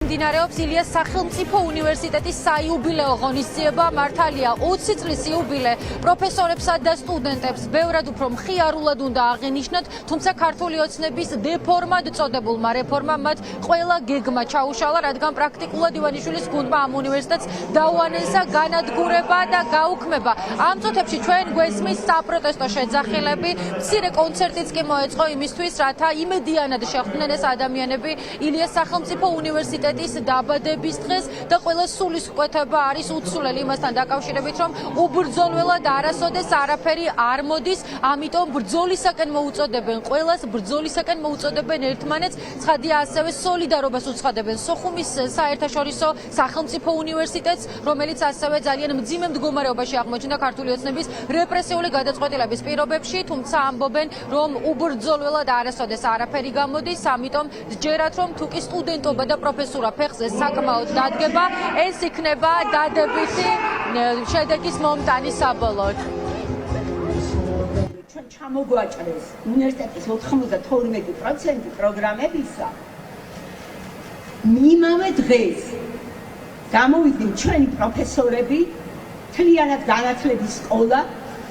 მიმდინარეობს ილიას სახელმწიფო უნივერსიტეტის საიუბილეო ღონისძიება. მართალია 20 წლის იუბილე პროფესორებსა და სტუდენტებს ბევრად უფრო მხიარულად უნდა აღენიშნათ, თუმცა ქართული ოცნების დეფორმად წოდებულმა რეფორმამ მათ ყველა გეგმა ჩაუშალა, რადგან პრაქტიკულად ივანიშვილის გუნდმა ამ უნივერსიტეტს დაუანენსა განადგურება და გაუქმება. ამ წუთებში ჩვენ გვესმის საპროტესტო შეძახილები, მცირე კონცერტიც კი მოეწყო იმისთვის, რათა იმედიანად შეხვდნენ ეს ადამიანები ილიას სახელმწიფო უნივერსიტეტის დაბადების დღეს და ყველა სულისკვეთება არის უცვლელი იმასთან დაკავშირებით, რომ უბრძოლველად არასოდეს არაფერი არ მოდის, ამიტომ ბრძოლისაკენ მოუწოდებენ ყველას, ბრძოლისაკენ მოუწოდებენ ერთმანეთს, ცხადია ასევე სოლიდარობას უცხადებენ სოხუმის საერთაშორისო სახელმწიფო უნივერსიტეტს, რომელიც ასევე ძალიან მძიმე მდგომარეობაში აღმოჩნდა ქართული ოცნების რეპრესიული გადაწყვეტილების პირობებში, თუმცა ამბობენ, რომ უბრძოლველად არასოდეს არაფერი გამოდის, ამიტომ სჯერათ, რომ თუ კი სტუდენტობა და პროფესურა ფეხზე საკმაოდ დადგება, ეს იქნება დადებითი შედეგის მომტანი საბოლოოდ. ჩვენ ჩამოგვაჭრეს უნივერსიტეტის 92% პროგრამებისა. იმავე დღეს გამოვიდნენ ჩვენი პროფესორები, მთლიანად განათლების სკოლა,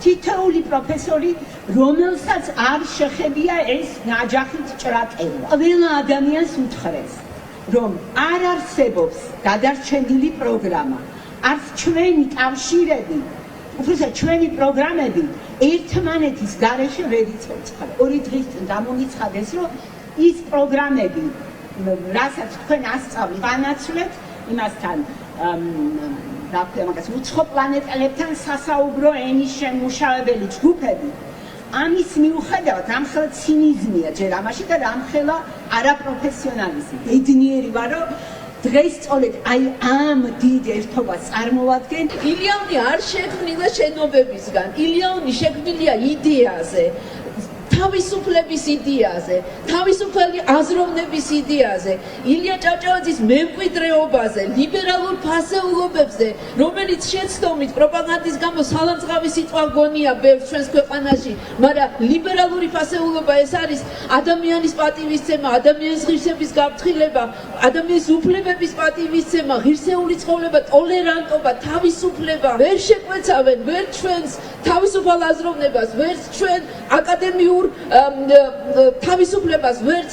თითოეული პროფესორი, რომელსაც არ შეხებია ეს ნაჯახით ჭრაკება. ყველა ადამიანს უთხრეს, რომ არ არსებობს გადარჩენილი პროგრამა, არც ჩვენი კავშირები, უბრალოდ ჩვენი პროგრამები ერთმანეთის გარეშე ვერ იცოცხლება. ორი დღის წინ გამომიცხადეს, რომ ის პროგრამები, რასაც თქვენ ასწავლით, განაცვლეთ იმასთან მაგას უცხო პლანეტელებთან სასაუბრო ენის შემმუშავებელი ჯგუფები. ამის მიუხედავად ამხელა ცინიზმია ჯერ ამაში და ამხელა არაპროფესიონალიზმი. ბედნიერი ვარ, რომ დღეს სწორედ აი ამ დიდ ერთობას წარმოვადგენ. ილიონი არ შექმნილა შენობებისგან, ილიონი შექმნილია იდეაზე. თავისუფლების იდეაზე, თავისუფალი აზროვნების იდეაზე, ილია ჭავჭავაძის მემკვიდრეობაზე, ლიბერალურ ფასეულობებზე, რომელიც შეცდომით პროპაგანდის გამო სალამწყავი სიტყვა გონია ბევრ ჩვენს ქვეყანაში, მაგრამ ლიბერალური ფასეულობა ეს არის ადამიანის პატივისცემა, ადამიანის ღირსების გაფრთხილება, ადამიანის უფლებების პატივისცემა, ღირსეული ცხოვრება, ტოლერანტობა, თავისუფლება. ვერ შეკვეცავენ ვერ ჩვენს თავისუფალ აზროვნებას, ვერ ჩვენ აკადემიურ თავისუფლებას, ვერც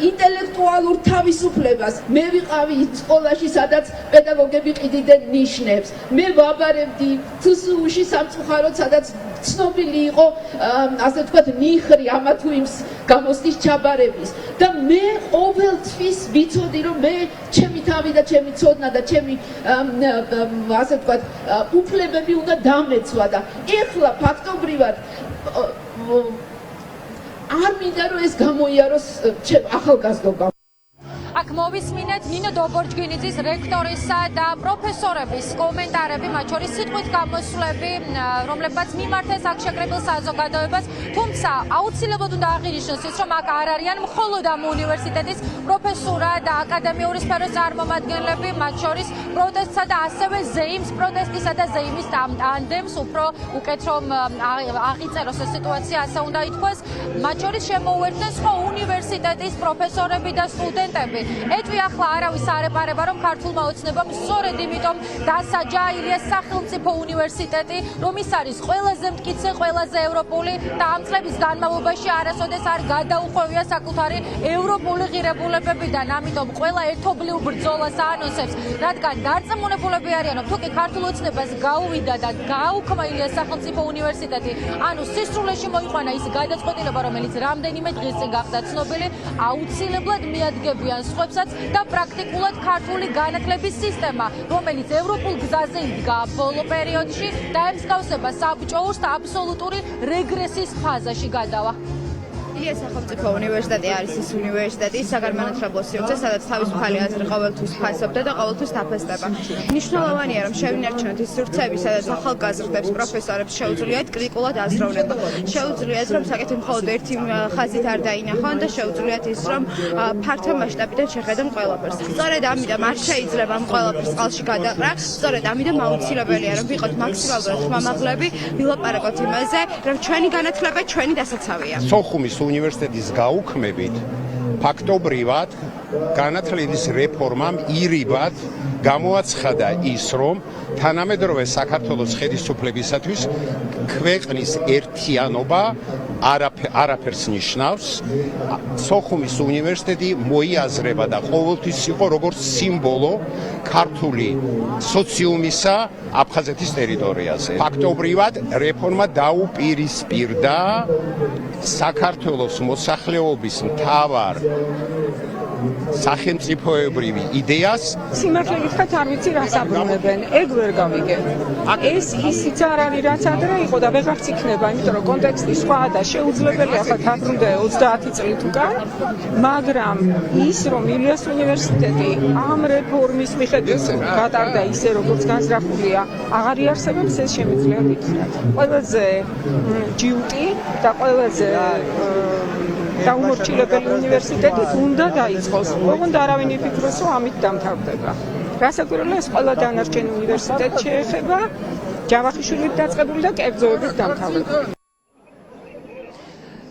ინტელექტუალურ თავისუფლებას. მე ვიყავი სკოლაში, სადაც პედაგოგები ყიდიდნენ ნიშნებს. მე ვაბარებდი თსუ-ში სამწუხაროდ, სადაც ცნობილი იყო, ასე ვთქვათ, ნიხრი ამა თუ იმ გამოსტის ჩაბარების. და მე ყოველთვის ვიცოდი, რომ მე ჩემი თავი და ჩემი ცოდნა და ჩემი ასე ვთქვათ, უფლებები უნდა დამეცვა და ეხლა ფაქტობრივად არ მინდა რომ ეს გამოიაროს ახალგაზრდობა. აქ მოვისმინეთ ნინო დობორჯგინიძის რექტორისა და პროფესორების კომენტარები, მათ შორის სიტყვით გამოსვლები, რომლებმაც მიმართეს აქ შეკრებილ საზოგადოებას, თუმცა აუცილებლად უნდა აღინიშნოს ის, რომ აქ არ არიან მხოლოდ ამ უნივერსიტეტის პროფესურა და აკადემიური სფეროს წარმომადგენლები, მათ შორის პროტესტსა და ასევე ზეიმს, პროტესტისა და ზეიმის ტანდემს, უფრო უკეთ რომ აღიწეროს ეს სიტუაცია, ასე უნდა ითქვას, მათ შორის შემოუერთდნენ სხვა უნივერსიტეტის პროფესორები და სტუდენტები. ეტყვი ახლა არავის არ ეპარება, რომ ქართულმა ოცნებამ სწორედ იმიტომ დასაჯა ილიას სახელმწიფო უნივერსიტეტი, რომ ის არის ყველაზე მტკიცე, ყველაზე ევროპული და ამ წლების განმავლობაში არასოდეს არ გადაუხვევია საკუთარი ევროპული ღირებულებებიდან. ამიტომ ყველა ერთობლივ ბრძოლას აანონსებს, რადგან დარწმუნებულები არიან, რომ თუ კი ქართულ ოცნებას გაუვიდა და გააუქმა ილიას სახელმწიფო უნივერსიტეტი, ანუ სისრულეში მოიყვანა ის გადაწყვეტილება, რომელიც რამდენიმე დღის წინ გახდა ცნობილი, აუცილებლად მიადგებიან სხვებსაც და პრაქტიკულად ქართული განათლების სისტემა, რომელიც ევროპულ გზაზე იდგა ბოლო პერიოდში, დაემსგავსება საბჭოურს და აბსოლუტური რეგრესის ფაზაში გადავა. ილიას სახელმწიფო უნივერსიტეტი არის ის უნივერსიტეტი საგანმანათლებლო სივრცე, სადაც თავისუფალი აზრი ყოველთვის ფასობდა და ყოველთვის დაფასდება. მნიშვნელოვანია, რომ შევინარჩუნოთ ის სივრცეები, სადაც ახალგაზრდებს, პროფესორებს შეუძლიათ კრიტიკულად აზროვნება. შეუძლიათ, რომ საკითხი მხოლოდ ერთი ხაზით არ დაინახონ და შეუძლიათ ის, რომ ფართო მასშტაბიდან შეხედონ ყველაფერს. სწორედ ამიტომ არ შეიძლება ამ ყველაფერს წყალში გადაყრა, სწორედ ამიტომ აუცილებელია, რომ ვიყოთ მაქსიმალურად ხმამაღლები, ვილაპარაკოთ იმაზე, რომ ჩვენი განათლება ჩვენი დასაცავია. სოხუმის უნივერსიტეტის გაუქმებით ფაქტობრივად განათლების რეფორმამ ირიბად გამოაცხადა ის, რომ თანამედროვე საქართველოს ხელისუფლებისათვის ქვეყნის ერთიანობა არაფერს ნიშნავს. სოხუმის უნივერსიტეტი მოიაზრება და ყოველთვის იყო როგორც სიმბოლო ქართული სოციუმისა აფხაზეთის ტერიტორიაზე. ფაქტობრივად რეფორმა დაუპირისპირდა საქართველოს მოსახლეობის მთავარ სახელმწიფოებრივი იდეას. სიმართლე გითხრათ, არ ვიცი რას აბრუნებენ. ეგ ვერ გავიგე. ეს ისიც არ არის, რაც ადრე იყო და ვეღარც იქნება, იმიტომ რომ კონტექსტი სხვაა და შეუძლებელია ახლა დაბრუნდა 30 წლით უკან, მაგრამ ის რომ ილიას უნივერსიტეტი ამ რეფორმის მიხედვით გატარდა ისე როგორც განზრახულია, აღარ იარსებებს, ეს შემიძლია ვიქნათ. ყველაზე ჯიუტი და ყველაზე დაუმორჩილებელი უნივერსიტეტი უნდა დაიწყოს. ოღონდ არავინ იფიქროს, რომ ამით დამთავრდება. რასაკვირველია, ეს ყველა დანარჩენ უნივერსიტეტს შეეხება, ჯავახიშვილით დაწყებული და კერძოებით დამთავრებული.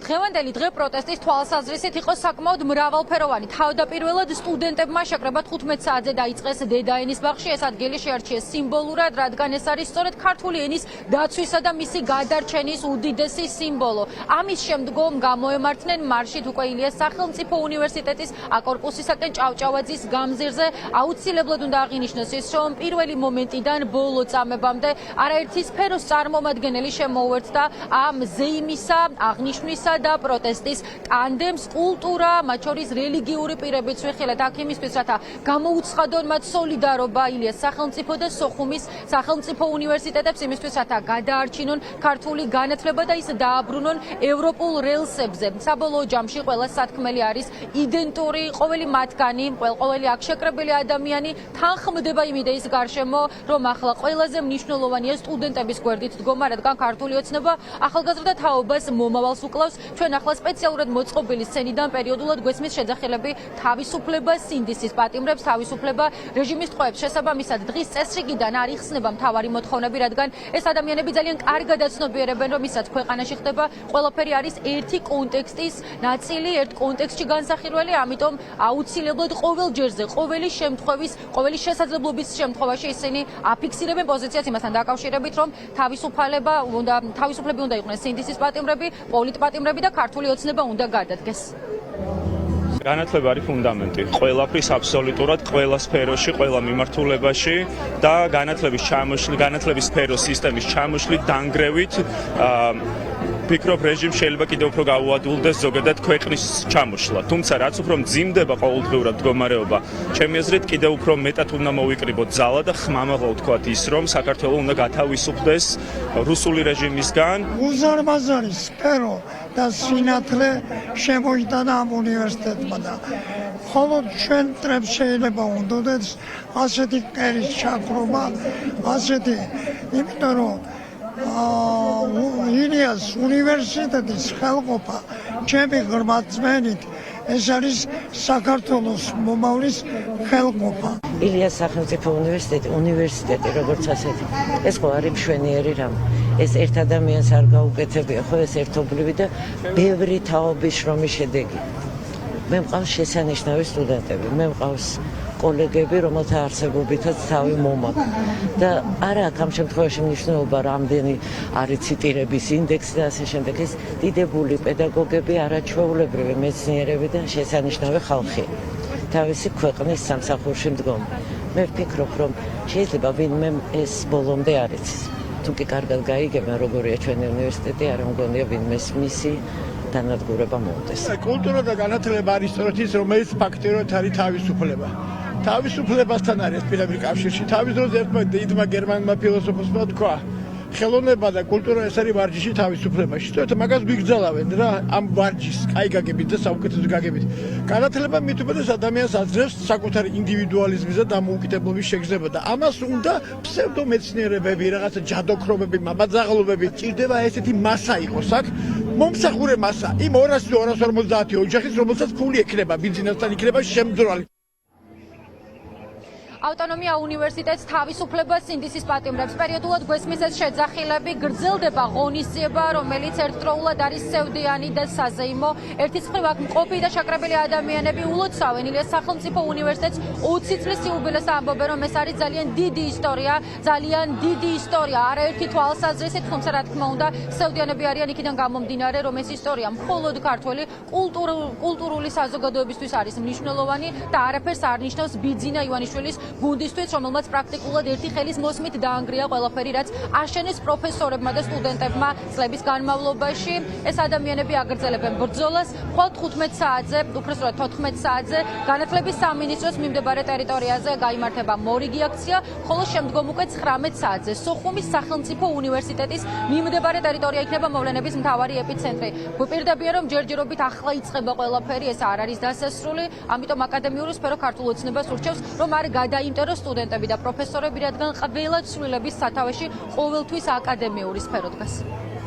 დღევანდელი დღე პროტესტის თვალსაზრისით იყო საკმაოდ მრავალფეროვანი. თავდაპირველად სტუდენტებმა შეკრება 15 საათზე დაიწყეს დედაენის ბაღში. ეს ადგილი შეარჩიეს სიმბოლურად, რადგან ეს არის სწორედ ქართული ენის დაცვისა და მისი გადარჩენის უდიდესი სიმბოლო. ამის შემდგომ გამოემართნენ მარშით უკვე ილიას სახელმწიფო უნივერსიტეტის აკორპუსისაკენ ჭავჭავაძის გამზირზე. აუცილებლად უნდა აღინიშნოს ის, რომ პირველი მომენტიდან ბოლო წამებამდე არაერთი სფეროს წარმომადგენელი შემოუერთდა ამ ზეიმისა, აღნიშვნისა და პროტესტის ტანდემს. კულტურა, მათ შორის რელიგიური პირებიც ვიხილეთ აქ იმისთვის, რათა გამოუცხადონ მათ სოლიდარობა ილიას სახელმწიფო და სოხუმის სახელმწიფო უნივერსიტეტებს, იმისთვის, რათა გადაარჩინონ ქართული განათლება და ის დააბრუნონ ევროპულ რელსებზე. საბოლოო ჯამში ყველა სათქმელი არის იდენტური, ყოველი მათგანი, ყოველი აქ შეკრებილი ადამიანი თანხმდება იმ იდეის გარშემო, რომ ახლა ყველაზე მნიშვნელოვანია სტუდენტების გვერდით დგომა, რადგან ქართული ოცნება ახალგაზრდა თაობას მომავალს უკლავს. ჩვენ ახლა სპეციალურად მოწყობილი სცენიდან პერიოდულად გვესმის შეძახილები თავისუფლება სინდისის პატიმრებს, თავისუფლება რეჟიმის ტყვეებს. შესაბამისად, დღის წესრიგიდან არ იხსნება მთავარი მოთხოვნები, რადგან ეს ადამიანები ძალიან კარგად აცნობიერებენ, რომ ისაც ქვეყანაში ხდება, ყველაფერი არის ერთი კონტექსტის ნაწილი, ერთ კონტექსტში განსახილველი, ამიტომ აუცილებლად ყოველ ჯერზე, ყოველი შემთხვევის, ყოველი შესაძლებლობის შემთხვევაში ისინი აფიქსირებენ პოზიციას იმასთან დაკავშირებით, რომ თავისუფლები უნდა იყვნენ სინდისის პატიმრები, პოლიტპატიმრები და ქართული ოცნება უნდა გადადგეს. განათლება არის ფუნდამენტი ყველაფრის აბსოლუტურად ყველა სფეროში, ყველა მიმართულებაში და განათლების სფეროს სისტემის ჩამოშლით, დანგრევით ფიქრობ რეჟიმს შეიძლება კიდევ უფრო გაუადვილდეს ზოგადად ქვეყნის ჩამოშლა. თუმცა რაც უფრო მძიმდება ყოველდღიურად მდგომარეობა, ჩემი აზრით კიდევ უფრო მეტად უნდა მოვიკრიბოთ ძალა და ხმამაღლა ვთქვათ ის, რომ საქართველო უნდა გათავისუფლდეს რუსული რეჟიმისგან. უზარმაზარი სფერო და სინათლე შემოიტანა ამ უნივერსიტეტმა და მხოლოდ ჩვენ წრებს შეიძლება უნდოდეთ ასეთი კერის ჩაქრობა, ასეთი, იმიტომ რომ ილიას უნივერსიტეტის ხელყოფა ჩემი ღრმაწმენით ეს არის საქართველოს მომავლის ხელყოფა. ილიას სახელმწიფო უნივერსიტეტი როგორც ასეთი, ეს ხო არის მშვენიერი რამ. ეს ერთ ადამიანს არ გაუკეთებია, ხო ეს ერთობლივი და ბევრი თაობის შრომის შედეგი. მე მყავს შესანიშნავი სტუდენტები, მე მყავს კოლეგები, რომელთა არსებობითაც თავი მომაქვს და არა აქ ამ შემთხვევაში მნიშვნელობა რამდენი არის ციტირების ინდექსი და ასე შემდეგ. ეს დიდებული პედაგოგები, არაჩვეულებრივი მეცნიერები და შესანიშნავი ხალხი თავისი ქვეყნის სამსახურში მდგომ. მე ვფიქრობ, რომ შეიძლება ვინმე ეს ბოლომდე არ იცის. თუ კი კარგად გაიგებენ როგორია ჩვენი უნივერსიტეტი, არ მგონია ვინმეს მისი დანადგურება მოუწეს. კულტურა და განათლება არის სწორედ ის, რომელიც ფაქტიურად არის თავისუფლება. თავისუფლებასთან არის პირდაპირ კავშირში. თავის დროზე ერთმა დიდმა გერმანულმა ფილოსოფოსმა თქვა, ხელოვნება და კულტურა ეს არის ვარჯიში თავისუფლებაში. სწორედ მაგას გვიგზალავენ რა ამ ვარჯიშს, კაი გაგებით და საუკეთესო გაგებით. განათლება მით უმეტეს ადამიანს აძლევს საკუთარი ინდივიდუალიზმის და დამოუკიდებლობის შეგრძნება და ამას უნდა ფსევდომეცნიერებები, რაღაცა ჯადოქრობები, მამაძაღლობები, ჭირდება ესეთი მასა იყოს აქ, მომსახურე მასა, იმ 200-250 ოჯახის, რომელსაც ფული ექნება, ბიზნესთან იქნება შემძრალი. ავტონომია უნივერსიტეტს თავისუფლებას სინდისის პატიმრებს. პერიოდულად გვესმის ეს შეძახილები, გრძელდება ღონისძიება, რომელიც ერთდროულად არის სევდიანი და საზეიმო. ერთის მხრივ აქ მყოფი და შაკრებილი ადამიანები ულოცავენ ილიას სახელმწიფო უნივერსიტეტს 20 წლის იუბილეს ამბობენ, რომ ეს არის ძალიან დიდი ისტორია, არაერთი თვალსაზრისით, თუმცა რა თქმა უნდა, სევდიანები არიან იქიდან გამომდინარე, რომ ეს ისტორია მხოლოდ ქართველი კულტურული საზოგადოებისთვის არის მნიშვნელოვანი და არაფერს არ ნიშნავს ბიძინა ივანიშვილის გუნდისთვის, რომელმაც პრაქტიკულად ერთი ხელის მოსმით დაანგრია ყველაფერი, რაც აშენეს პროფესორებმა და სტუდენტებმა წლების განმავლობაში. ეს ადამიანები აგრძელებენ ბრძოლას, მხოლოდ 15 საათზე, უпроსტად 14 საათზე განათლების სამინისტროს მიმდებარე ტერიტორიაზე გაიმართება მორიგი აქცია, ხოლო შემდგომ უკვე 19 საათზე სოხუმის სახელმწიფო უნივერსიტეტის მიმდებარე ტერიტორია იქნება მოვლენების მთავარი ეპიცენტრი. გვპირდებიან, რომ ჯერჯერობით ახლა იწყება ყველაფერი, ეს არ არის დასასრული, ამიტომ აკადემიური სფერო ქართულ ოცნებას ურჩევს, რომ არ გადაიმტეროს სტუდენტები და პროფესორები, რადგან ყველა ცვლილების სათავეში ყოველთვის აკადემიური სფერო დგას.